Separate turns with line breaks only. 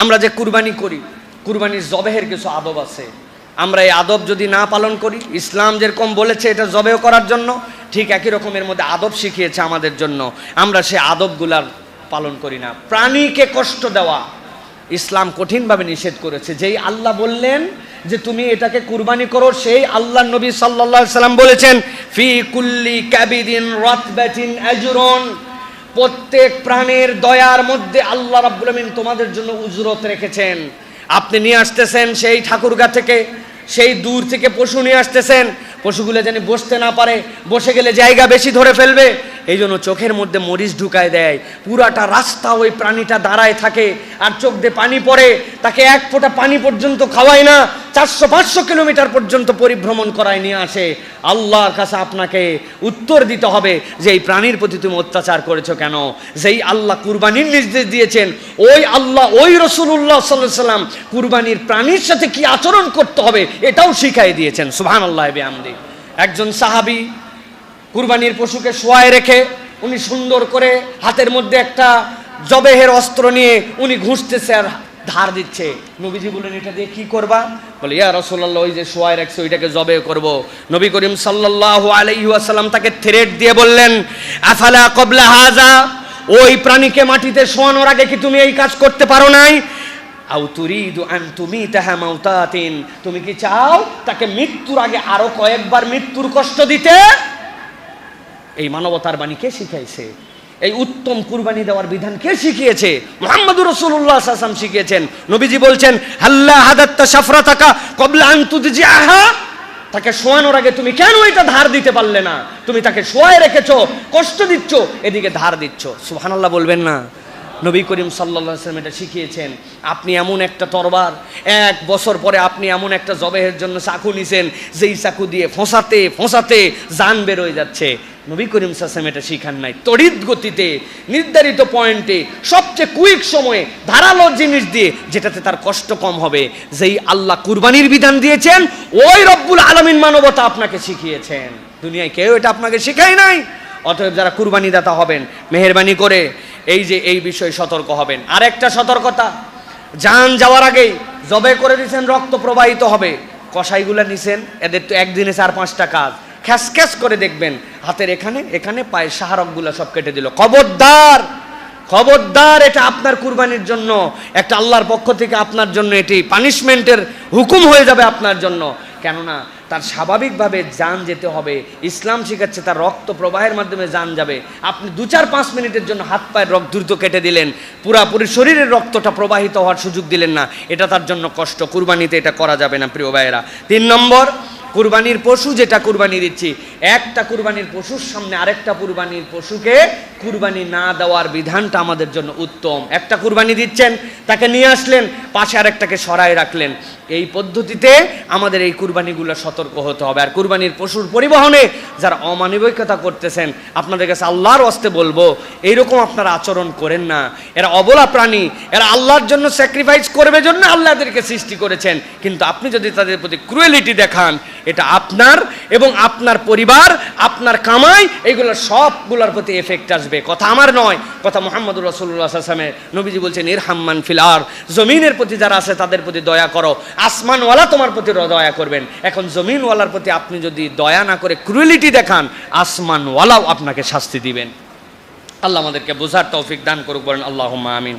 আমরা যে কুরবানি করি, কুরবানির জবেহের কিছু আদব আছে। আমরা এই আদব যদি না পালন করি, ইসলাম যেরকম বলেছে এটা জবেহ করার জন্য, ঠিক একই রকমের মধ্যে আদব শিখিয়েছে আমাদের জন্য, আমরা সেই আদবগুলার পালন করি না। প্রাণীকে কষ্ট দেওয়া ইসলাম কঠিনভাবে নিষেধ করেছে। যেই আল্লাহ বললেন যে তুমি এটাকে কুরবানি করো, সেই আল্লাহ নবী সাল্লাল্লাহু আলাইহি সাল্লাম বলেছেন ফি কুল্লি কাবিদিন রাতবাতিন আজরুন, প্রত্যেক প্রাণের দয়ার মধ্যে আল্লাহ রাব্বুল আমিন তোমাদের জন্য উজরত রেখেছেন। আপনি নিয়ে আসতেছেন সেই ঠাকুরগা থেকে, সেই দূর থেকে পশু নিয়ে আসতেছেন, পশুগুলো যেন বসতে না পারে, বসে গেলে জায়গা বেশি ধরে ফেলবে, এই জন্য চোখের মধ্যে মরিচ ঢুকায় দেয়। পুরাটা রাস্তা ওই প্রাণীটা দাঁড়ায় থাকে, আর চোখ দিয়ে পানি পড়ে, তাকে এক ফোঁটা পানি পর্যন্ত খাওয়ায় না, 400-500 কিলোমিটার পর্যন্ত পরিভ্রমণ করায় নিয়ে আসে। আল্লাহর কাছে আপনাকে উত্তর দিতে হবে যে এই প্রাণীর প্রতি তুমি অত্যাচার করেছো কেন? যেই আল্লাহ কুরবানির নির্দেশ দিয়েছেন, ওই আল্লাহ, ওই রাসূলুল্লাহ সাল্লাল্লাহু আলাইহি ওয়াসাল্লাম কুরবানির প্রাণীর সাথে কি আচরণ করতে হবে এটাও শিখিয়ে দিয়েছেন। সুবহানাল্লাহ বিহামদি। একজন সাহাবী কুরবানির পশুকে শোয়ায় রেখে উনি সুন্দর করে হাতের মধ্যে একটা জবেহের অস্ত্র নিয়ে উনি ঘুষতেছে আর ধার দিচ্ছে। নবীজি বলেন এটা দিয়ে কি করবা? বলে ইয়া রাসূলুল্লাহ, ওই যে শোয়ায় রাখছে ওইটাকে জবে করব। নবী করিম সাল্লাল্লাহু আলাইহি ওয়াসাল্লাম তাকে থ্রেট দিয়ে বললেন আফালা ক্বাবলা হাযা, ওই প্রাণীকে মাটিতে শোয়ানোর আগে কি তুমি এই কাজ করতে পারো নাই? আও তুরিদু আন তুমিতাহা মাউতাতিন, তুমি কি চাও তাকে মৃত্যুর আগে আরো কয়েকবার মৃত্যুর কষ্ট দিতে? এই মানবতার বাণী কে শিখাইছে? এই উত্তম কুরবানি দেওয়ার বিধান কে শিখিয়েছে? মুহাম্মদুর রাসূলুল্লাহ সাল্লাল্লাহু আলাইহি ওয়াসাল্লাম শিখিয়েছেন। নবীজি বলছেন হাল্লা হাদাত্তা শাফরাতাকা ক্বাবলা আন তুদজিআহা, তাকে শোয়ানোর আগে তুমি কেন এটা ধার দিতে পারলে না? তুমি তাকে শোয়ায় রেখেছো, কষ্ট দিচ্ছ, এদিকে ধার দিচ্ছ। সুবহানাল্লাহ বলবেন না? নবী করিম সাল্লাল্লাহু আলাইহি ওয়াসাল্লাম এটা শিখিয়েছেন। আপনি এমন একটা তরবার, 1 বছর পরে আপনি এমন একটা জবেহের জন্য চাকু নিছেন, যেই চাকু দিয়ে ফোঁসাতে ফোঁসাতে জান বের হয়ে যাচ্ছে। নবী করিম সাল্লাল্লাহু আলাইহি ওয়াসাল্লাম এটা শিখান নাই। তড়িৎ গতিতে, নির্ধারিত পয়েন্টে, সবচেয়ে কুইক সময়ে, ধারালো জিনিস দিয়ে, যেটাতে তার কষ্ট কম হবে, যেই আল্লাহ কুরবানির বিধান দিয়েছেন, ওই রব্বুল আলামিন মানবতা আপনাকে শিখিয়েছেন। দুনিয়ায় কেউ এটা আপনাকে শিখায় নাই। অতএব যারা কুরবানি দাতা হবেন, মেহেরবানি করে এই বিষয়ে সতর্ক হবেন। আরেকটা সতর্কতা, জান যাওয়ার আগেই জবে করে দিয়েছেন, রক্ত প্রবাহিত হবে, কসাইগুলা নিছেন, এদের তো একদিনে 4-5টা কাজ, খ্যাস খ্যাস করে দেখবেন হাতের এখানে এখানে পায়ের শাহরকগুলা সব কেটে দিল। খবরদার, খবরদার, এটা আপনার কুরবানির জন্য একটা আল্লাহর পক্ষ থেকে আপনার জন্য এটি পানিশমেন্টের হুকুম হয়ে যাবে আপনার জন্য। কেননা তার স্বাভাবিকভাবে জান যেতে হবে। ইসলাম শিখাচ্ছে তার রক্ত প্রবাহের মাধ্যমে জান যাবে। আপনি 2-4-5 মিনিটের জন্য হাত পায়ের রক্ত দ্রুত কেটে দিলেন, পুরাপুরি শরীরের রক্তটা প্রবাহিত হওয়ার সুযোগ দিলেন না, এটা তার জন্য কষ্ট। কুরবানিতে এটা করা যাবে না প্রিয় ভাইয়েরা। 3 নম্বর, কুরবানির পশু যেটা কুরবানি দিচ্ছি, একটা কুরবানির পশুর সামনে আরেকটা কুরবানির পশুকে কুরবানি না দেওয়ার বিধানটা আমাদের জন্য উত্তম। একটা কুরবানি দিচ্ছেন, তাকে নিয়ে আসলেন, পাশে আরেকটাকে সরায় রাখলেন। এই পদ্ধতিতে আমাদের এই কুরবানিগুলো সতর্ক হতে হবে। আর কুরবানির পশুর পরিবহনে যারা অমানবিকতা করতেছেন, আপনাদের কাছে আল্লাহর ওয়াস্তে বলবো, এইরকম আপনারা আচরণ করেন না। এরা অবলা প্রাণী, এরা আল্লাহর জন্য স্যাক্রিফাইস করবে জন্য আল্লাহ এদেরকে সৃষ্টি করেছেন। কিন্তু আপনি যদি তাদের প্রতি ক্রুয়েলিটি দেখান, এটা আপনার এবং আপনার পরিবার, আপনার কামাই, এইগুলো সবগুলোর প্রতি এফেক্ট আসবে। কথা আমার নয়, কথা মুহাম্মদুর রাসূলুল্লাহ সাল্লাল্লাহু আলাইহি ওয়াসাল্লাম। নবীজি বলছেন ইরহাম মান ফিল আরদ, জমিনের প্রতি যারা আছে তাদের প্রতি দয়া করো, আসমানওয়ালা তোমার প্রতি দয়া করবেন। এখন জমিনওয়ালার প্রতি আপনি যদি দয়া না করে ক্রুয়েলিটি দেখান, আসমানওয়ালাও আপনাকে শাস্তি দিবেন। আল্লাহ আমাদেরকে বোঝার তৌফিক দান করুক, বলেন আল্লাহুম্মা আমিন।